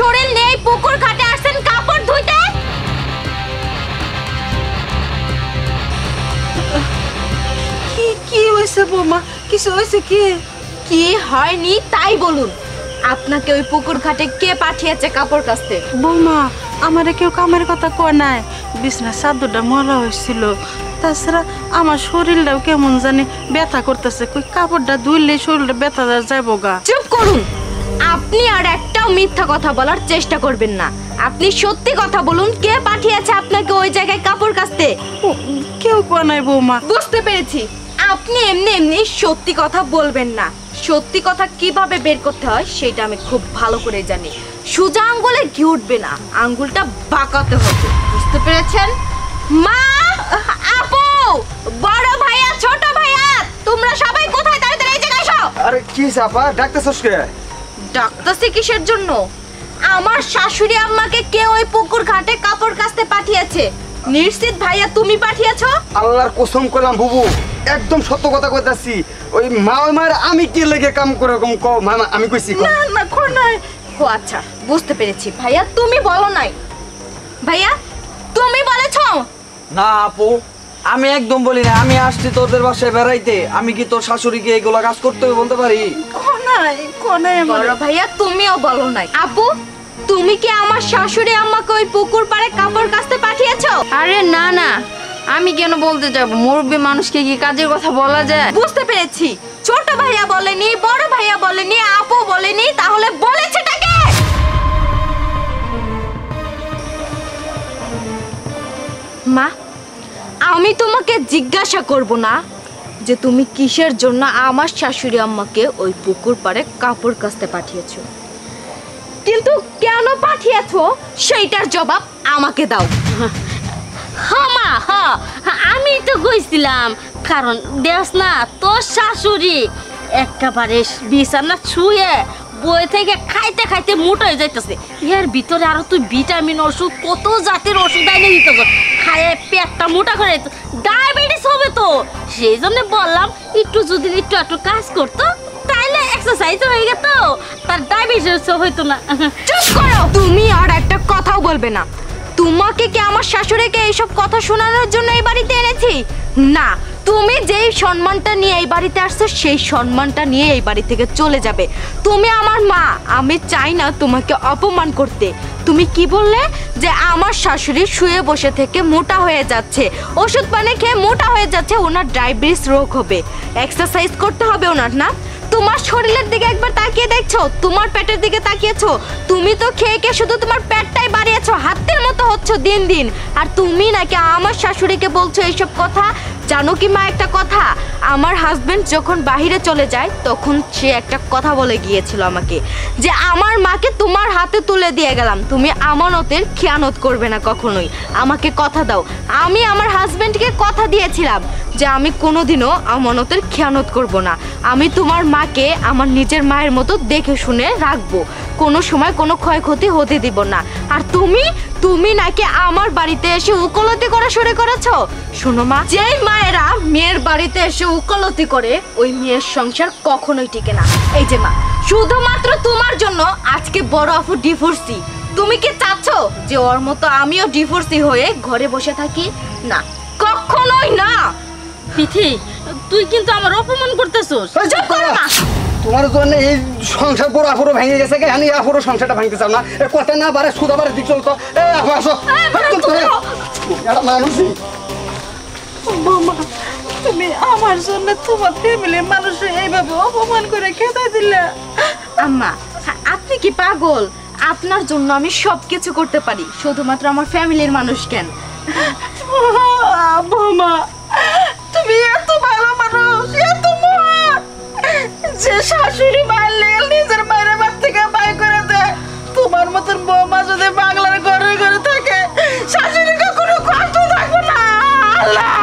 শরীর নেই পুকুর ঘাটে আসছেন কাপড় ধুইতে? কি হয়েছে বৌমা? কিছু হয়েছে কি? কি হয়নি তাই বলুন। আপনাকে ওই পুকুর ঘাটে কে পাঠিয়েছে কাপড় কাচতে? বৌমা, আমারে কেউ কামের কথা কয় নাই। বিছনা চাদরটা ময়লা হয়েছিল, তাছাড়া আমার শরীরটাও কেমন জানি ব্যথা করতেছে। কই কাপড়টা ধুইলে শরীরটা ব্যথা যাবো গা। চুপ করুন। আপনি আর একটাও মিথ্যা কথা বলার চেষ্টা করবেন না। আপনি সত্যি কথা বলুন, কে পাঠিয়েছে আপনাকে ওই জায়গায় কাপড় কাচতে? কেউ কয় নাই বৌমা। বুঝতে পেরেছি, আপনি এমনি এমনি সত্যি কথা বলবেন না। সত্যি কথা কিভাবে বের করতে হয় সেটা আমি খুব ভালো করে জানি। সোজা আঙ্গুলে ঘি উঠবে না, আঙ্গুলটা বাঁকাতে হবে। বুঝতে পেরেছেন? মা, আপু, বড় ভাইয়া, ছোট ভাইয়া, তোমরা সবাই কোথায়? তাড়াতাড়ি এই জায়গায় এসো। আরে কি চাপা ডাকতেছস কে? ডাক্তারছি কিসের জন্য? আমার শাশুড়ি আম্মাকে কে ওই পুকুর ঘাটে কাপড় কাচতে পাঠিয়েছে? নিশ্চিত ভাইয়া তুমি পাঠিয়েছো? আল্লাহর কসম করলাম বুবু, একদম সত্য কথা কইতাছি। ওই মার আমি কি লেগে কাম করে কম কও মামা, আমি কইছি না না কোন নাই। ও আচ্ছা, বুঝতে পেরেছি। ভাইয়া তুমি বলো নাই। ভাইয়া তুমি বলেছো? না আপু, আমি একদম বলি না। আমি আসছি তোদের বাসায় বেড়াইতে, আমি কি তোর শাশুড়িকে এগুলো কাজ করতে হবে বলতে পারি? কোনায় বড় ভাইয়া তুমিও বলো নাই। আপু, তুমি কি আমার শাশুড়ি আম্মাকে ওই পুকুর পাড়ে কাপড় কাচতে পাঠিয়েছো? আরে না না, আমি কেন বলতে যাব? মুরব্বী মানুষকে কি কাজের কথা বলা যায়? বুঝতে পেরেছি। ছোট ভাইয়া বলেনি, বড় ভাইয়া বলেনি, আপু বলেনি, তাহলে বলেছেটা কে? মা, আমি তোমাকে জিজ্ঞাসা করব না যে তুমি কিসের জন্য আমার শাশুড়ি আম্মাকে ওই পুকুর পাড়ে কাপড় কাচতে পাঠিয়েছো, কিন্তু কেন পাঠিয়েছো সেইটার জবাব আমাকে দাও। হ্যাঁ মা, হ্যাঁ আমি তো কইছিলাম, কারণ দেখ না তোর শাশুড়ি একেবারে বিছানা ছুঁয়ে বই থেকে খাইতে খাইতে মোটা হয়ে যাইতেছে। এর ভিতরে আরো তুই ভিটামিন ওষুধ, কত জাতের ওষুধ আইনে দিত, খায়ে পেটটা মোটা করে ডায়াবেটিস হবে তো। সেই জন্য বললাম একটু যদি একটু কাজ করতো তাইলে এক্সারসাইজ হয়ে যেত, তার ডায়াবেটিস হইতো না। চুপ করো, তুমি আর একটা কথাও বলবে না। তোমাকে কি আমার শাশুড়িকে এইসব কথা শোনানোর জন্য এই বাড়িতে এনেছি? না, তুমি যেই সম্মানটা নিয়ে এই বাড়িতে আসছো সেই সম্মানটা নিয়ে এই বাড়ি থেকে চলে যাবে। তুমি আমার মা, আমি চাই না তোমাকে অপমান করতে। তুমি কি বললে যে আমার শাশুড়ি শুয়ে বসে থেকে মোটা হয়ে যাচ্ছে, ওষুধ পানি খেয়ে মোটা হয়ে যাচ্ছে, ওনার ডায়াবেটিস রোগ হবে, এক্সারসাইজ করতে হবে ওনার, না? তোমার শরীরের দিকে একবার তাকিয়ে দেখছো? তোমার পেটের দিকে তাকিয়েছো? তুমি তো খেয়ে খেয়ে শুধু তোমার পেটটাই বাড়িয়েছো, হাতের মতো হচ্ছ দিন দিন। আর তুমি নাকি আমার শাশুড়িকে বলছো এইসব কথা? জানো কি মা একটা কথা, আমার হাজবেন্ড যখন বাহিরে চলে যায় তখন সে একটা কথা বলে গিয়েছিল আমাকে, যে আমার মাকে তোমার হাতে তুলে দিয়ে গেলাম, তুমি আমানতের খেয়ানত করবে না কখনোই। আমাকে কথা দাও। আমি আমার হাজবেন্ডকে কথা দিয়েছিলাম যে আমি কোনোদিনও আমানতের খেয়ানত করব না। আমি তোমার মাকে আমার নিজের মায়ের মতো দেখে শুনে রাখবো, কোনো সময় কোনো ক্ষয়ক্ষতি হতে দিব না। আর তুমি নাকি আমার বাড়িতে এসে উকলতি করা শুরু করেছো। শোনো মা, যেই মায়েরা মেয়ের বাড়িতে এসে উকলতি করে ওই মেয়ের সংসার কখনোই টিকে না। এই যে মা, শুধুমাত্র তোমার জন্য আজকে বড় আপু ডিভোর্সি। তুমি কি চাচ্ছ যে ওর মতো আমিও ডিভোর্সি হয়ে ঘরে বসে থাকি? না, কখনোই না। পিথি, তুই কিন্তু আমার অপমান করতেছস। চুপ করো মা। তোমার জন্য এই সংসার বড় আফুরো ভেঙে গেছে, আমি আফুরো সংসারটা ভাঙতে চাও না। কথা না বারে সুদা বারে দিক চলতো। আপু আসো, মানুষই বৌমা, তুমি আমার জন্য তোমার ফ্যামিলির মানুষ এইভাবে অপমান করে খেতে দিলে? আম্মা, আপনি কি পাগল? আপনার জন্য আমি সবকিছু করতে পারি, শুধুমাত্র আমার ফ্যামিলির মানুষ কেন? বৌমা, তুমি এত ভালো মানুষ, এত মহান, যে শাশুড়ি মারলে নিজের মায়ের বাপ থেকে বাই করে দেয়। তোমার মতন বৌমা যদি বাংলার ঘরে ঘরে থাকে, শাশুড়ি কখনো কষ্ট থাকবে না। আল্লাহ